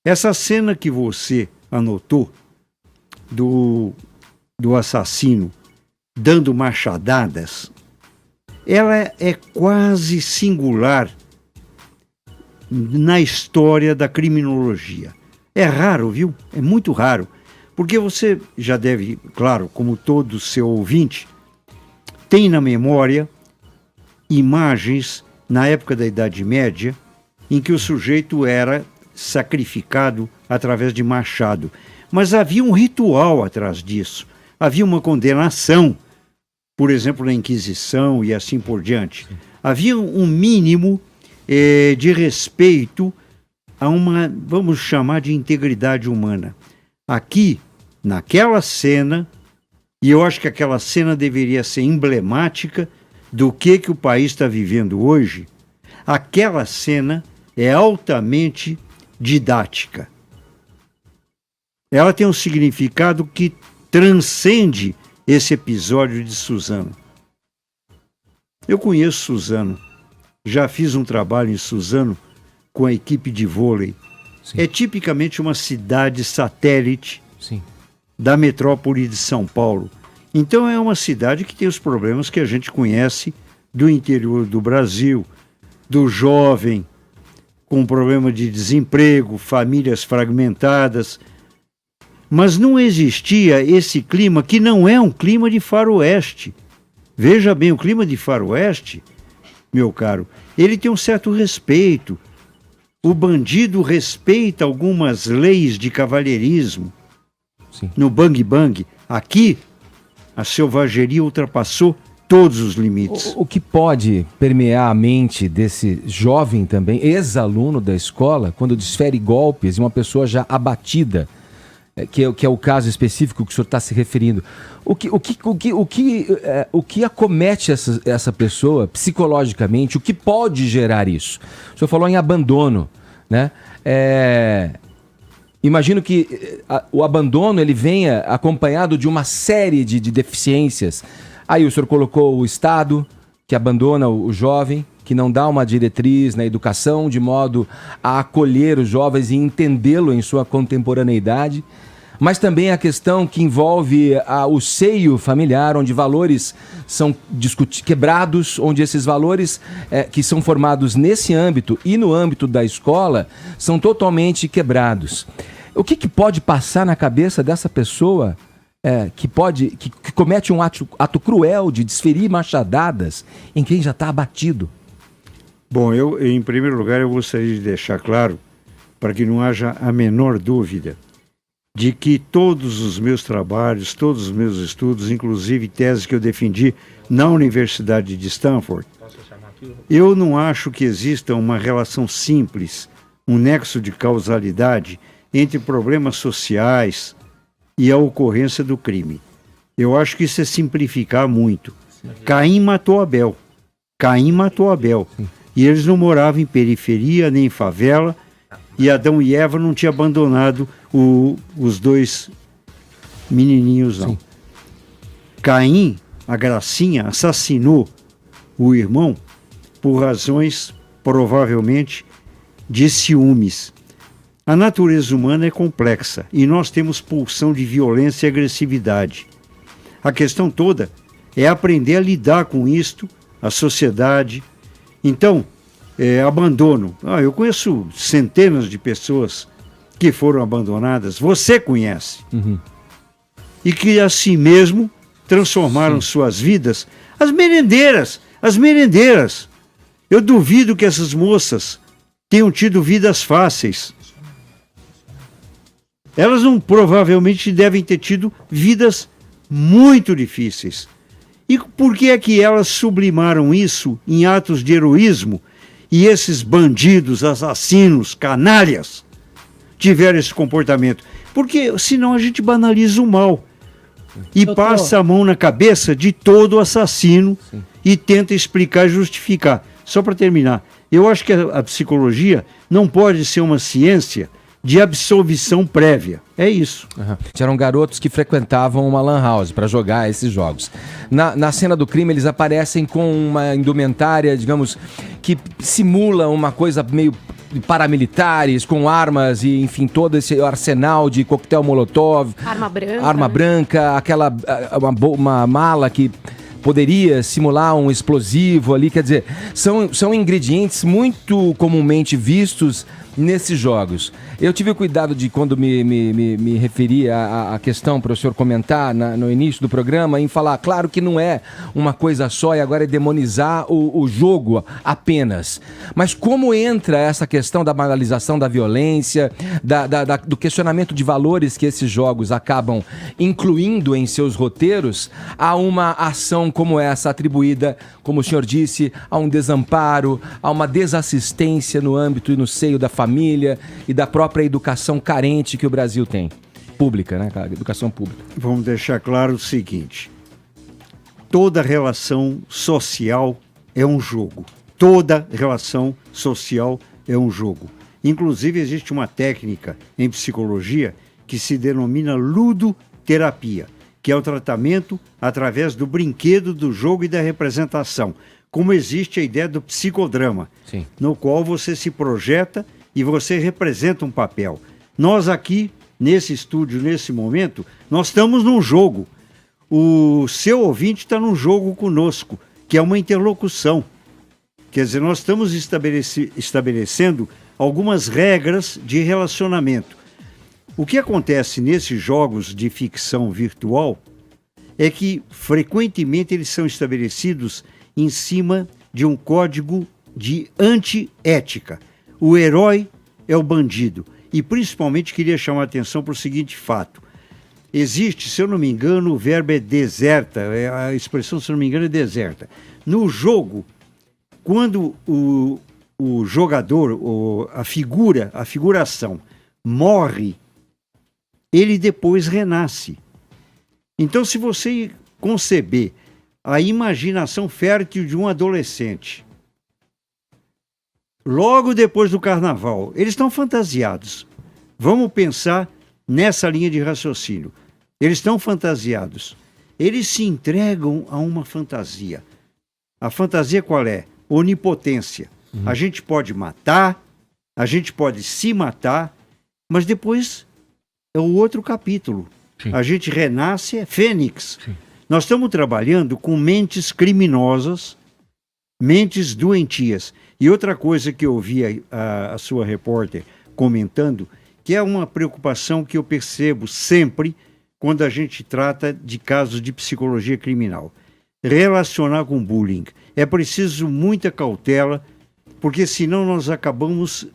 Essa cena que você anotou do assassino dando machadadas, ela é quase singular na história da criminologia. É raro, viu? É muito raro. Porque você já deve, claro, como todo seu ouvinte, tem na memória imagens na época da Idade Média em que o sujeito era sacrificado através de machado. Mas havia um ritual atrás disso. Havia uma condenação, por exemplo, na Inquisição e assim por diante. Havia um mínimo de respeito a uma, vamos chamar de integridade humana. Aqui, naquela cena, e eu acho que aquela cena deveria ser emblemática do que o país está vivendo hoje, aquela cena é altamente didática. Ela tem um significado que transcende esse episódio de Suzano. Eu conheço Suzano, já fiz um trabalho em Suzano com a equipe de vôlei. Sim. É tipicamente uma cidade satélite Sim. da metrópole de São Paulo. Então é uma cidade que tem os problemas que a gente conhece do interior do Brasil, do jovem com problema de desemprego, famílias fragmentadas. Mas não existia esse clima, que não é um clima de faroeste. Veja bem, o clima de faroeste, meu caro, ele tem um certo respeito. O bandido respeita algumas leis de cavalheirismo. Sim. No Bang Bang, aqui, a selvageria ultrapassou todos os limites. O que pode permear a mente desse jovem também, ex-aluno da escola, quando desfere golpes em uma pessoa já abatida, que é o caso específico que o senhor está se referindo. O que acomete essa pessoa psicologicamente? O que pode gerar isso? O senhor falou em abandono, né? Imagino que o abandono ele venha acompanhado de uma série de deficiências. Aí o senhor colocou o Estado, que abandona o jovem, que não dá uma diretriz na educação de modo a acolher os jovens e entendê-lo em sua contemporaneidade, mas também a questão que envolve o seio familiar, onde valores são quebrados, onde esses valores que são formados nesse âmbito e no âmbito da escola são totalmente quebrados. O que pode passar na cabeça dessa pessoa que comete um ato cruel de desferir machadadas em quem já está abatido? Bom, em primeiro lugar, eu gostaria de deixar claro, para que não haja a menor dúvida, de que todos os meus trabalhos, todos os meus estudos, inclusive teses que eu defendi na Universidade de Stanford, eu não acho que exista uma relação simples, um nexo de causalidade entre problemas sociais e a ocorrência do crime. Eu acho que isso é simplificar muito. Caim matou Abel. E eles não moravam em periferia, nem em favela, e Adão e Eva não tinham abandonado os dois menininhos, não. Sim. Caim, a gracinha, assassinou o irmão por razões, provavelmente, de ciúmes. A natureza humana é complexa e nós temos pulsão de violência e agressividade. A questão toda é aprender a lidar com isto, a sociedade. Então, abandono. Eu conheço centenas de pessoas que foram abandonadas, você conhece. Uhum. E que assim mesmo transformaram suas vidas. As merendeiras. Eu duvido que essas moças tenham tido vidas fáceis. Elas não provavelmente devem ter tido vidas muito difíceis. E por que é que elas sublimaram isso em atos de heroísmo e esses bandidos, assassinos, canalhas tiveram esse comportamento? Porque senão a gente banaliza o mal e passa a mão na cabeça de todo assassino e tenta explicar e justificar. Só para terminar, eu acho que a psicologia não pode ser uma ciência de absolvição prévia. É isso. Uhum. Eram garotos que frequentavam uma lan house para jogar esses jogos. Na cena do crime, eles aparecem com uma indumentária, digamos, que simula uma coisa meio paramilitares com armas e, enfim, todo esse arsenal de coquetel Molotov. Arma branca, aquela uma mala que poderia simular um explosivo ali, quer dizer, são ingredientes muito comumente vistos nesses jogos. Eu tive o cuidado de, quando me referi à questão para o senhor comentar no início do programa, em falar, claro que não é uma coisa só e agora é demonizar o jogo apenas. Mas como entra essa questão da banalização da violência, do questionamento de valores que esses jogos acabam incluindo em seus roteiros, a uma ação como essa atribuída, como o senhor disse, a um desamparo, a uma desassistência no âmbito e no seio da família e da própria educação carente que o Brasil tem. Pública, né, cara? Educação pública. Vamos deixar claro o seguinte: toda relação social é um jogo. Toda relação social é um jogo. Inclusive, existe uma técnica em psicologia que se denomina ludoterapia, que é o tratamento através do brinquedo, do jogo e da representação. Como existe a ideia do psicodrama, Sim. no qual você se projeta e você representa um papel. Nós aqui, nesse estúdio, nesse momento, nós estamos num jogo. O seu ouvinte está num jogo conosco, que é uma interlocução. Quer dizer, nós estamos estabelecendo algumas regras de relacionamento. O que acontece nesses jogos de ficção virtual é que, frequentemente, eles são estabelecidos em cima de um código de antiética. O herói é o bandido. E, principalmente, queria chamar a atenção para o seguinte fato. Existe, se eu não me engano, o verbo é deserta, a expressão, se eu não me engano, é deserta. No jogo, quando o jogador, a figuração, morre, ele depois renasce. Então, se você conceber a imaginação fértil de um adolescente, logo depois do carnaval, eles estão fantasiados. Vamos pensar nessa linha de raciocínio. Eles estão fantasiados. Eles se entregam a uma fantasia. A fantasia qual é? Onipotência. A gente pode matar, a gente pode se matar, mas depois é o outro capítulo. Sim. A gente renasce, é fênix. Sim. Nós estamos trabalhando com mentes criminosas, mentes doentias. E outra coisa que eu ouvi a sua repórter comentando, que é uma preocupação que eu percebo sempre quando a gente trata de casos de psicologia criminal. Relacionar com bullying. É preciso muita cautela, porque senão nós acabamos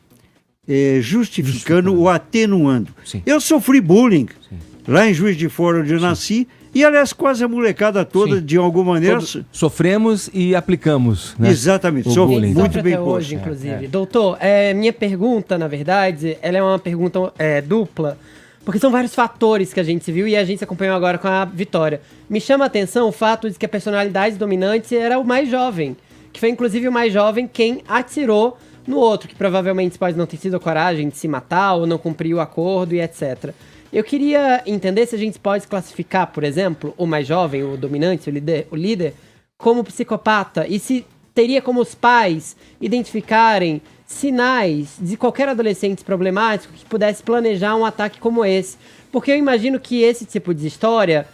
justificando ou atenuando. Sim. Eu sofri bullying. Sim. Lá em Juiz de Fora, onde eu nasci, e aliás, quase a molecada toda, Sim. de alguma maneira. Sofremos e aplicamos, né? Exatamente, O bullying. muito bem até posto. hoje, inclusive. Doutor, minha pergunta, na verdade, ela é uma pergunta dupla, porque são vários fatores que a gente se viu e a gente se acompanhou agora com a Vitória. Me chama a atenção o fato de que a personalidade dominante era o mais jovem, que foi inclusive o mais jovem quem atirou no outro, que provavelmente pode não ter tido a coragem de se matar ou não cumprir o acordo e etc. Eu queria entender se a gente pode classificar, por exemplo, o mais jovem, o dominante, o líder, como psicopata, e se teria como os pais identificarem sinais de qualquer adolescente problemático que pudesse planejar um ataque como esse. Porque eu imagino que esse tipo de história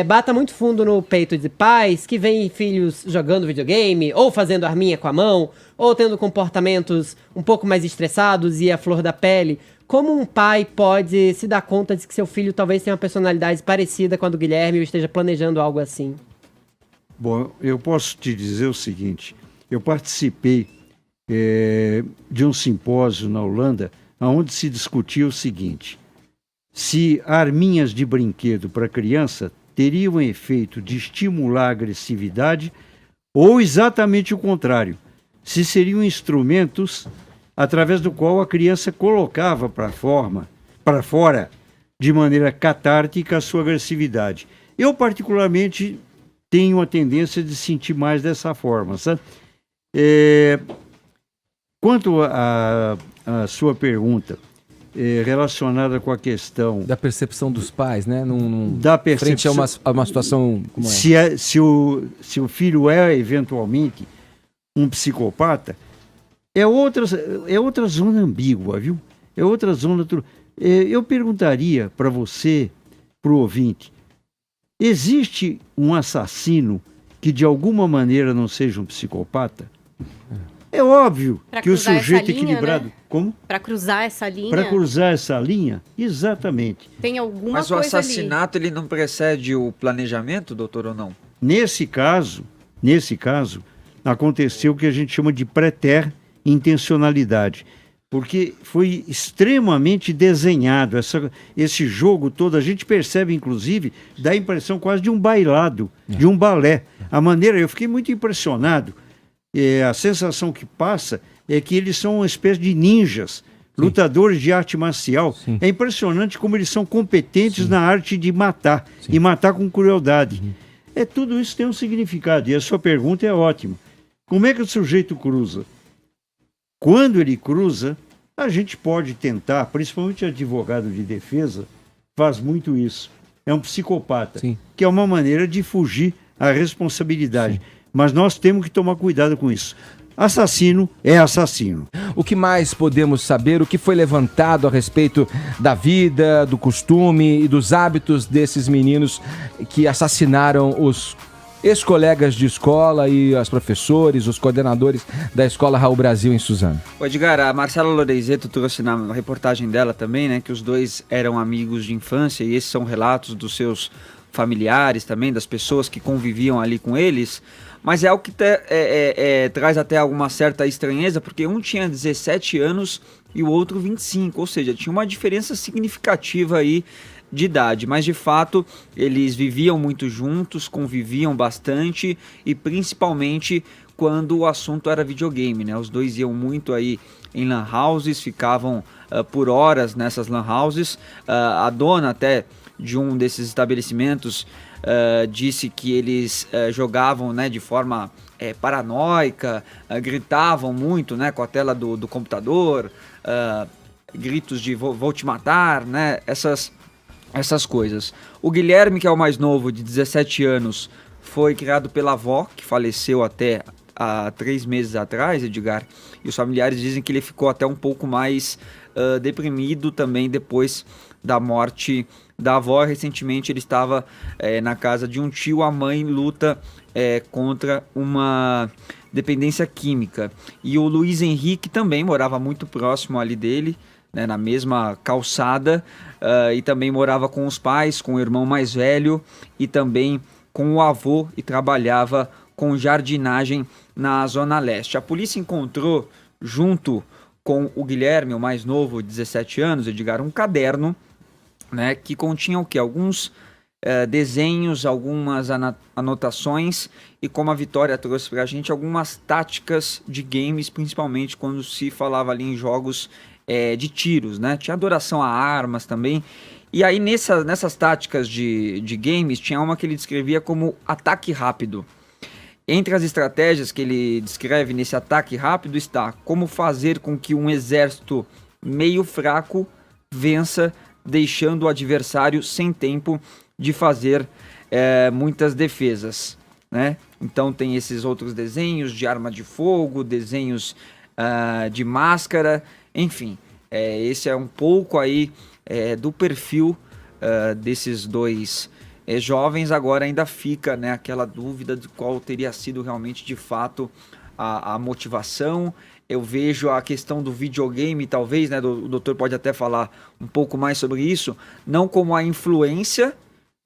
bata muito fundo no peito de pais que veem filhos jogando videogame, ou fazendo arminha com a mão, ou tendo comportamentos um pouco mais estressados e à flor da pele. Como um pai pode se dar conta de que seu filho talvez tenha uma personalidade parecida com a do Guilherme ou esteja planejando algo assim? Bom, eu posso te dizer o seguinte. Eu participei de um simpósio na Holanda, onde se discutia o seguinte: se arminhas de brinquedo para criança teriam efeito de estimular a agressividade ou exatamente o contrário, se seriam instrumentos através do qual a criança colocava para fora, de maneira catártica, a sua agressividade. Eu, particularmente, tenho a tendência de sentir mais dessa forma, sabe? Quanto à sua pergunta, relacionada com a questão Da percepção dos pais, né? da percepção, frente a uma situação como se o filho é eventualmente um psicopata, é outra zona ambígua, viu? É outra zona. Eu perguntaria para você, para o ouvinte, existe um assassino que de alguma maneira não seja um psicopata? É óbvio Pra que o cruzar essa sujeito linha, equilibrado. né? Como? Para cruzar essa linha, Para cruzar essa linha? Exatamente. tem alguma Mas o coisa ali. assassinato ele não precede o planejamento, doutor, ou não? Nesse caso, aconteceu o que a gente chama de pré-intencionalidade, porque foi extremamente desenhado esse jogo todo. A gente percebe, inclusive, dá a impressão quase de um bailado, de um balé. A maneira, eu fiquei muito impressionado. A sensação que passa é que eles são uma espécie de ninjas, lutadores de arte marcial. Sim. É impressionante como eles são competentes na arte de matar, e matar com crueldade. Tudo isso tem um significado, e a sua pergunta é ótima. Como é que o sujeito cruza? Quando ele cruza, a gente pode tentar, principalmente advogado de defesa, faz muito isso. É um psicopata, Sim. que é uma maneira de fugir à responsabilidade. Mas nós temos que tomar cuidado com isso. Assassino é assassino. O que mais podemos saber? O que foi levantado a respeito da vida, do costume e dos hábitos desses meninos que assassinaram os ex-colegas de escola e os professores, os coordenadores da Escola Raul Brasil em Suzano? Ô Edgar, a Marcela Lorenzetto trouxe na reportagem dela também, né, que os dois eram amigos de infância, e esses são relatos dos seus familiares também, das pessoas que conviviam ali com eles. Mas é algo que traz até alguma certa estranheza, porque um tinha 17 anos e o outro 25, ou seja, tinha uma diferença significativa aí de idade, mas de fato eles viviam muito juntos, conviviam bastante, e principalmente quando o assunto era videogame, né? Os dois iam muito aí em lan houses, ficavam por horas nessas lan houses. A dona até de um desses estabelecimentos disse que eles jogavam, né, de forma paranoica, gritavam muito, né, com a tela do computador, gritos de vou te matar, né, essas coisas. O Guilherme, que é o mais novo, de 17 anos, foi criado pela avó, que faleceu até há 3 meses atrás, Edgar, e os familiares dizem que ele ficou até um pouco mais deprimido também depois da morte da avó. Recentemente ele estava na casa de um tio. A mãe luta contra uma dependência química. E o Luiz Henrique também morava muito próximo ali dele, né, na mesma calçada, e também morava com os pais, com o irmão mais velho e também com o avô, e trabalhava com jardinagem na Zona Leste. A polícia encontrou, junto com o Guilherme, o mais novo, 17 anos, Edgar, um caderno, né, que continha o quê? Alguns desenhos, algumas anotações, e como a Vitória trouxe pra gente, algumas táticas de games, principalmente quando se falava ali em jogos de tiros, né? Tinha adoração a armas também. E aí nessas táticas de games, tinha uma que ele descrevia como ataque rápido. Entre as estratégias que ele descreve nesse ataque rápido está como fazer com que um exército meio fraco vença, deixando o adversário sem tempo de fazer muitas defesas, né? Então tem esses outros desenhos de arma de fogo, desenhos de máscara, enfim. Esse é um pouco aí do perfil desses dois jovens. Agora ainda fica, né, aquela dúvida de qual teria sido realmente de fato a motivação. Eu vejo a questão do videogame, talvez, né, o doutor pode até falar um pouco mais sobre isso, não como a influência,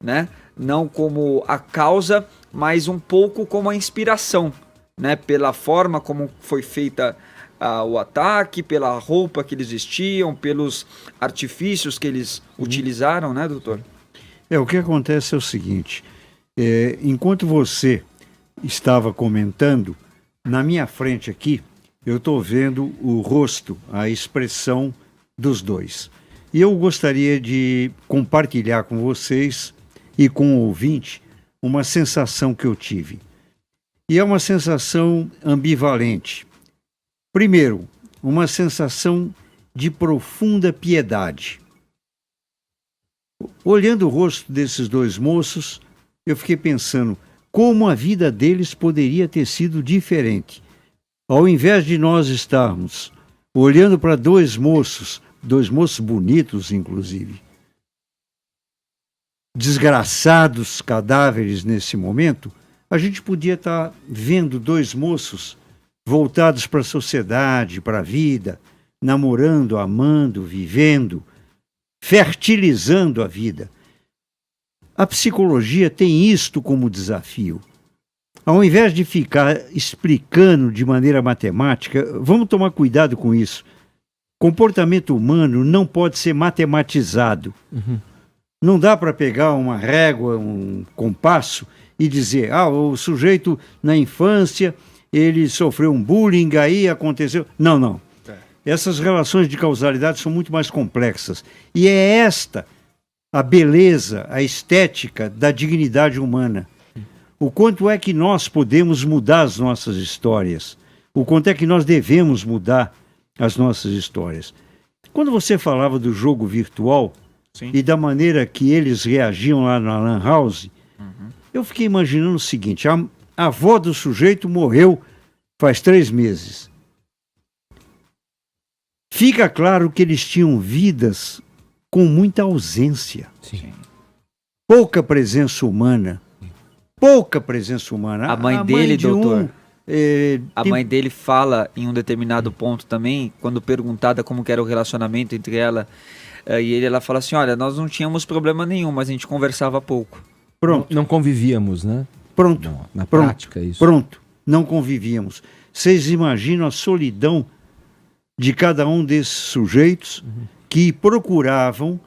né, não como a causa, mas um pouco como a inspiração, né, pela forma como foi feita o ataque, pela roupa que eles vestiam, pelos artifícios que eles utilizaram, né, doutor? O que acontece é o seguinte, enquanto você estava comentando, na minha frente aqui, eu estou vendo o rosto, a expressão dos dois. E eu gostaria de compartilhar com vocês e com o ouvinte uma sensação que eu tive. E é uma sensação ambivalente. Primeiro, uma sensação de profunda piedade. Olhando o rosto desses dois moços, eu fiquei pensando como a vida deles poderia ter sido diferente. Ao invés de nós estarmos olhando para dois moços bonitos, inclusive, desgraçados cadáveres nesse momento, a gente podia estar vendo dois moços voltados para a sociedade, para a vida, namorando, amando, vivendo, fertilizando a vida. A psicologia tem isto como desafio. Ao invés de ficar explicando de maneira matemática, vamos tomar cuidado com isso. Comportamento humano não pode ser matematizado. Não dá para pegar uma régua, um compasso e dizer, o sujeito na infância, ele sofreu um bullying, aí aconteceu... Não. Essas relações de causalidade são muito mais complexas. E é esta a beleza, a estética da dignidade humana. O quanto é que nós podemos mudar as nossas histórias. O quanto é que nós devemos mudar as nossas histórias. Quando você falava do jogo virtual, sim, e da maneira que eles reagiam lá na Lan House, eu fiquei imaginando o seguinte, a avó do sujeito morreu faz 3 meses. Fica claro que eles tinham vidas com muita ausência. Sim. Pouca presença humana. Pouca presença humana. A mãe dele, doutor... A mãe dele fala em um determinado ponto também, quando perguntada como que era o relacionamento entre ela e ela fala assim, olha, nós não tínhamos problema nenhum, mas a gente conversava pouco. Pronto. Não convivíamos, né? Pronto. Não, na prática, isso. Pronto. Não convivíamos. Vocês imaginam a solidão de cada um desses sujeitos que procuravam,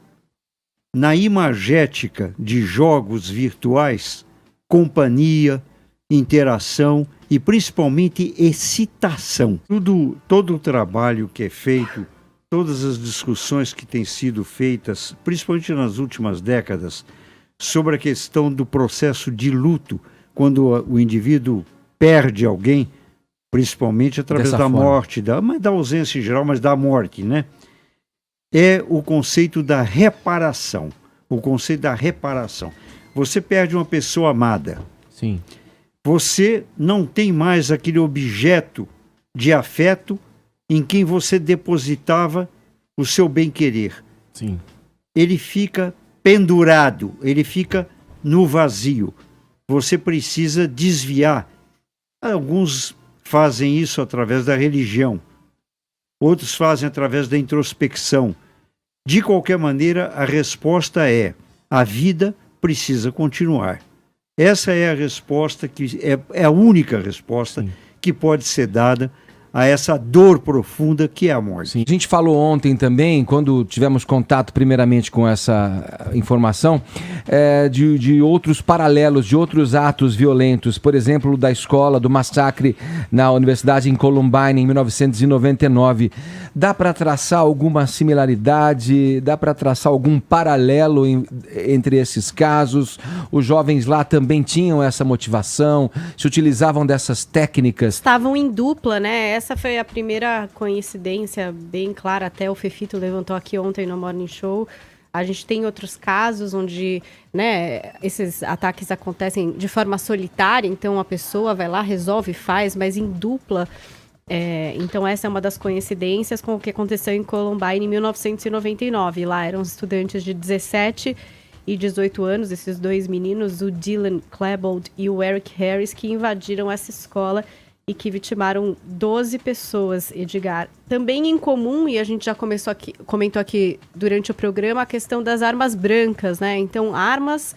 na imagética de jogos virtuais, companhia, interação e principalmente excitação. Todo o trabalho que é feito, todas as discussões que têm sido feitas, principalmente nas últimas décadas, sobre a questão do processo de luto, quando o indivíduo perde alguém, principalmente através da morte, da ausência em geral, mas da morte, né? É o conceito da reparação. O conceito da reparação. Você perde uma pessoa amada. Sim. Você não tem mais aquele objeto de afeto em quem você depositava o seu bem-querer. Sim. Ele fica pendurado, ele fica no vazio. Você precisa desviar. Alguns fazem isso através da religião, outros fazem através da introspecção. De qualquer maneira, a resposta é: a vida precisa continuar. Essa é a resposta que é a única resposta, sim, que pode ser dada a essa dor profunda que é a morte. Sim. A gente falou ontem também, quando tivemos contato primeiramente com essa informação, de outros paralelos, de outros atos violentos, por exemplo, da escola, do massacre na Universidade em Columbine em 1999. Dá para traçar alguma similaridade? Dá para traçar algum paralelo entre esses casos? Os jovens lá também tinham essa motivação? Se utilizavam dessas técnicas? Estavam em dupla, né? Essa foi a primeira coincidência bem clara, até o Fefito levantou aqui ontem no Morning Show. A gente tem outros casos onde, né, esses ataques acontecem de forma solitária, então a pessoa vai lá, resolve, faz, mas em dupla. Então essa é uma das coincidências com o que aconteceu em Columbine em 1999. Lá eram estudantes de 17 e 18 anos, esses dois meninos, o Dylan Klebold e o Eric Harris, que invadiram essa escola e que vitimaram 12 pessoas, Edgar. Também em comum, e a gente já comentou aqui durante o programa, a questão das armas brancas, né? Então, armas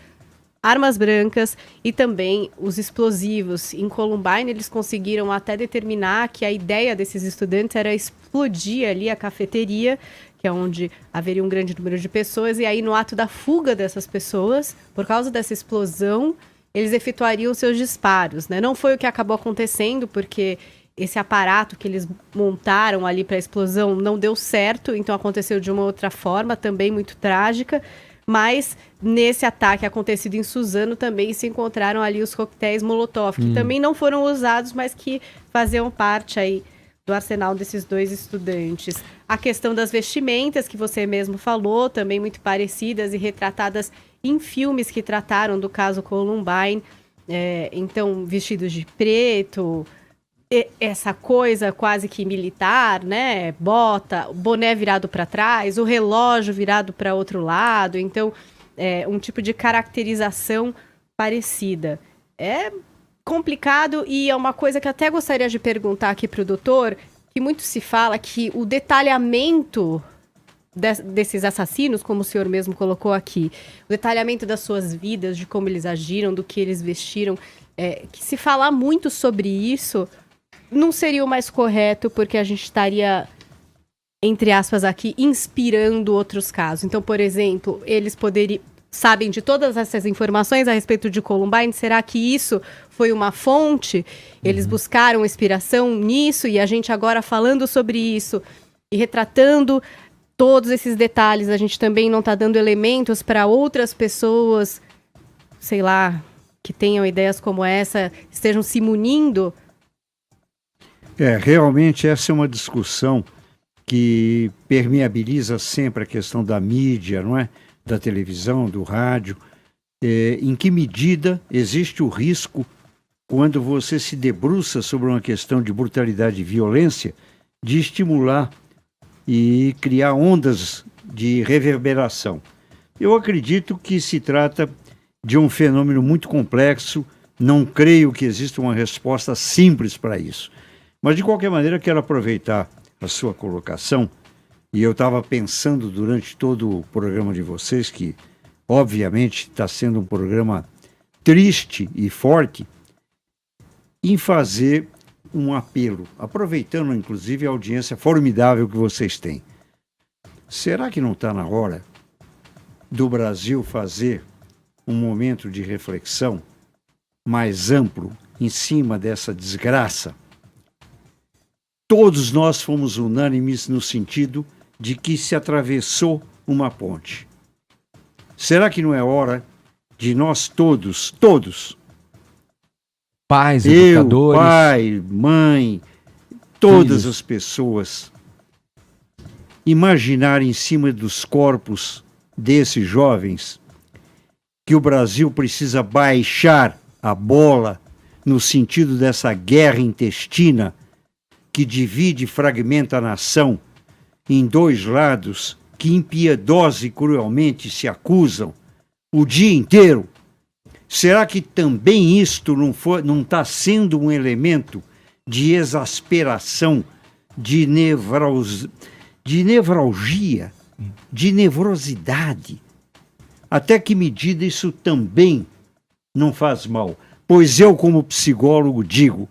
brancas e também os explosivos. Em Columbine, eles conseguiram até determinar que a ideia desses estudantes era explodir ali a cafeteria, que é onde haveria um grande número de pessoas, e aí no ato da fuga dessas pessoas, por causa dessa explosão, eles efetuariam seus disparos, né? Não foi o que acabou acontecendo, porque esse aparato que eles montaram ali para a explosão não deu certo, então aconteceu de uma outra forma, também muito trágica, mas nesse ataque acontecido em Suzano também se encontraram ali os coquetéis Molotov, que também não foram usados, mas que faziam parte aí do arsenal desses dois estudantes. A questão das vestimentas, que você mesmo falou, também muito parecidas e retratadas em filmes que trataram do caso Columbine. Então, vestidos de preto, essa coisa quase que militar, né? Bota, boné virado para trás, o relógio virado para outro lado. Então, um tipo de caracterização parecida. É complicado e é uma coisa que até gostaria de perguntar aqui para o doutor, que muito se fala que o detalhamento desses assassinos, como o senhor mesmo colocou aqui, o detalhamento das suas vidas, de como eles agiram, do que eles vestiram, que se falar muito sobre isso não seria o mais correto, porque a gente estaria, entre aspas aqui, inspirando outros casos. Então, por exemplo, eles sabem de todas essas informações a respeito de Columbine, será que isso foi uma fonte? Eles buscaram inspiração nisso e a gente agora falando sobre isso e retratando todos esses detalhes, a gente também não está dando elementos para outras pessoas, sei lá, que tenham ideias como essa, estejam se munindo? Realmente essa é uma discussão que permeabiliza sempre a questão da mídia, não é? Da televisão, do rádio. Em que medida existe o risco, quando você se debruça sobre uma questão de brutalidade e violência, de estimular e criar ondas de reverberação? Eu acredito que se trata de um fenômeno muito complexo, não creio que exista uma resposta simples para isso. Mas, de qualquer maneira, quero aproveitar a sua colocação, e eu estava pensando durante todo o programa de vocês, que obviamente está sendo um programa triste e forte, em fazer um apelo, aproveitando inclusive a audiência formidável que vocês têm. Será que não está na hora do Brasil fazer um momento de reflexão mais amplo em cima dessa desgraça? Todos nós fomos unânimes no sentido de que se atravessou uma ponte. Será que não é hora de nós todos, pais, eu, educadores, pai, mãe, todas filhos, as pessoas, imaginar em cima dos corpos desses jovens que o Brasil precisa baixar a bola no sentido dessa guerra intestina que divide e fragmenta a nação em dois lados que impiedosa e cruelmente se acusam o dia inteiro? Será que também isto não está sendo um elemento de exasperação, de nevralgia, de nevrosidade? Até que medida isso também não faz mal? Pois eu, como psicólogo, digo,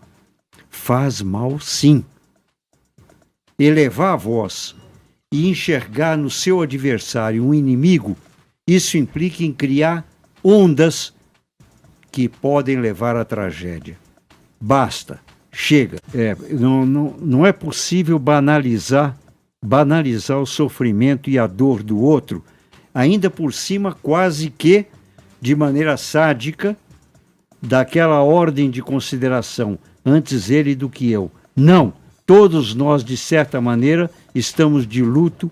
faz mal sim. Elevar a voz e enxergar no seu adversário um inimigo, isso implica em criar ondas que podem levar à tragédia. Basta, chega. Não é possível banalizar o sofrimento e a dor do outro, ainda por cima quase que de maneira sádica, daquela ordem de consideração, antes ele do que eu. Não, todos nós, de certa maneira, estamos de luto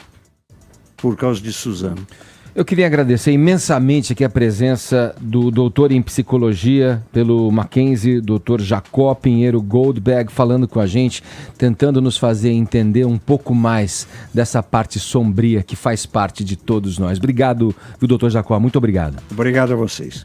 por causa de Suzano. Eu queria agradecer imensamente aqui a presença do doutor em psicologia pelo Mackenzie, doutor Jacó Pinheiro Goldberg, falando com a gente, tentando nos fazer entender um pouco mais dessa parte sombria que faz parte de todos nós. Obrigado, doutor Jacó, muito obrigado. Obrigado a vocês.